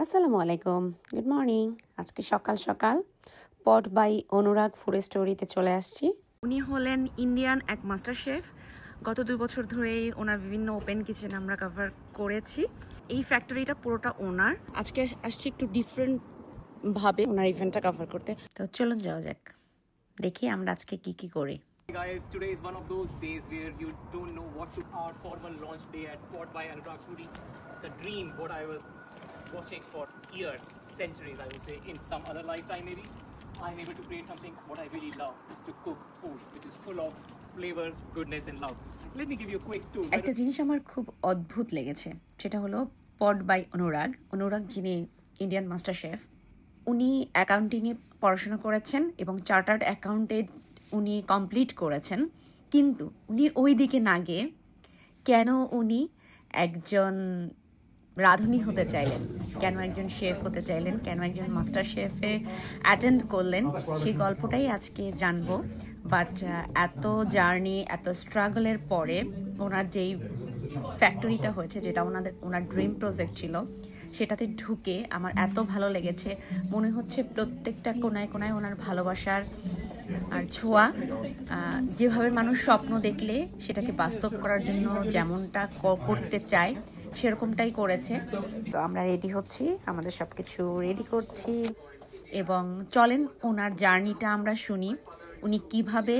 আসসালামু আলাইকুম, good morning. আজকে সকাল সকাল পট বাই অনুরাগ ফুড স্টোরিতে চলে আসছি। উনি হলেন ইন্ডিয়ান এক মাস্টার শেফ। গত 2 বছর ধরেই ওনার বিভিন্ন ওপেন কিচেন আমরা কভার করেছি। এই ফ্যাক্টরিটা পুরোটা ওনার। আজকে আসছি একটু ডিফারেন্ট ভাবে ওনার ইভেন্টটা কভার করতে। তো চলুন যাওয়া যাক, দেখি আমরা আজকে কি কি করি। Guys, today is one of those days where you don't know what to our formal launch day at Port by Anurag Foodie. The dream, what I was watching for years, centuries, I would say, in some other lifetime maybe. I'm able to create something what I really love, is to cook food which is full of flavor, goodness and love. Let me give you a quick tour. একটা জিনিস আমার খুব অদ্ভুত লেগেছে, সেটা হলো পট by অনুরাগ। অনুরাগ যিনি Indian master chef, উনি অ্যাকাউন্টিংয়ে পড়াশোনা করেছেন এবং চার্টার্ড অ্যাকাউন্টেন্ট উনি কমপ্লিট করেছেন। কিন্তু উনি ওই দিকে না গিয়ে কেন উনি একজন রাঁধুনি হতে চাইলেন, কেন একজন শেফ হতে চাইলেন, কেন একজন মাস্টার শেফে অ্যাটেন্ড করলেন, সেই গল্পটাই আজকে জানবো। বাট এত জার্নি, এত স্ট্রাগলের পরে ওনার যেই ফ্যাক্টরিটা হয়েছে, যেটা ওনার ড্রিম প্রজেক্ট ছিল, সেটাতে ঢুকে আমার এত ভালো লেগেছে। মনে হচ্ছে প্রত্যেকটা কোনায় কোনায় ওনার ভালোবাসার আর ছোঁয়া। যেভাবে মানুষ স্বপ্ন দেখলে সেটাকে বাস্তব করার জন্য যেমনটা করতে চায়, সেরকমটাই করেছে। তো আমরা রেডি হচ্ছি, আমাদের সব কিছু রেডি করছি এবং চলেন ওনার জার্নিটা আমরা শুনি। উনি কিভাবে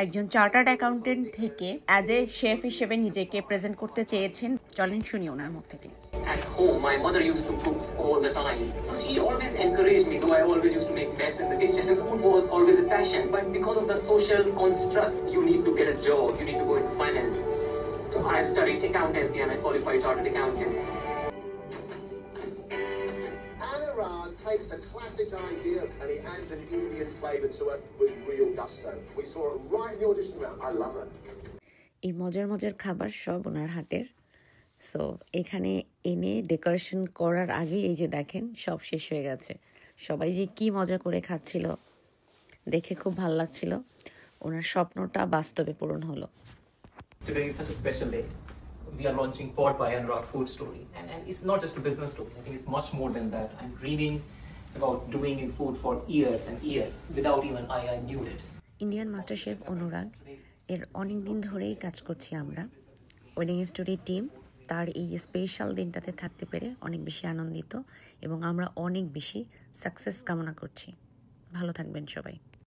একজন চার্টার্ড অ্যাকাউন্টেন্ট থেকে অ্যাজ এ শেফ হিসেবে নিজেকে প্রেজেন্ট করতে চেয়েছেন। চলেন শুনি ওনার মুখ থেকে। At home, my mother used to cook all the time. So she always encouraged me, though I always used to make mess in the kitchen. The food was always a passion, but because of the social construct, you need to get a job, you need to go into finance. So I studied accountancy and I qualified chartered accountant. Anurag takes a classic idea and he adds an Indian flavour to it with real gusto. We saw it right in the audition round. I love it. এই মজার মজার খাবার সব ওনার হাতের। So এখানে এনে decoration করার আগে এই যে দেখেন সব শেষ হয়ে গেছে। সবাই যে কি মজা করে খাচ্ছিল, দেখে খুব ভালো লাগছিল। ওনার স্বপ্নটা বাস্তবে পূরণ হলো। Today is such a special day. We are launching Port by Anurag Food Story. And it's not just a business story. I think it's much more than that. I'm dreaming about doing in food for years and years without even I knew it. Indian master chef Anurag এর অনেক দিন ধরেই কাজ করছি আমরা। Wedding story team তার এই special দিনটাতে থাকতে পেরে অনেক বেশি আনন্দিত এবং আমরা অনেক বেশি সাকসেস কামনা করছি। ভালো থাকবেন সবাই।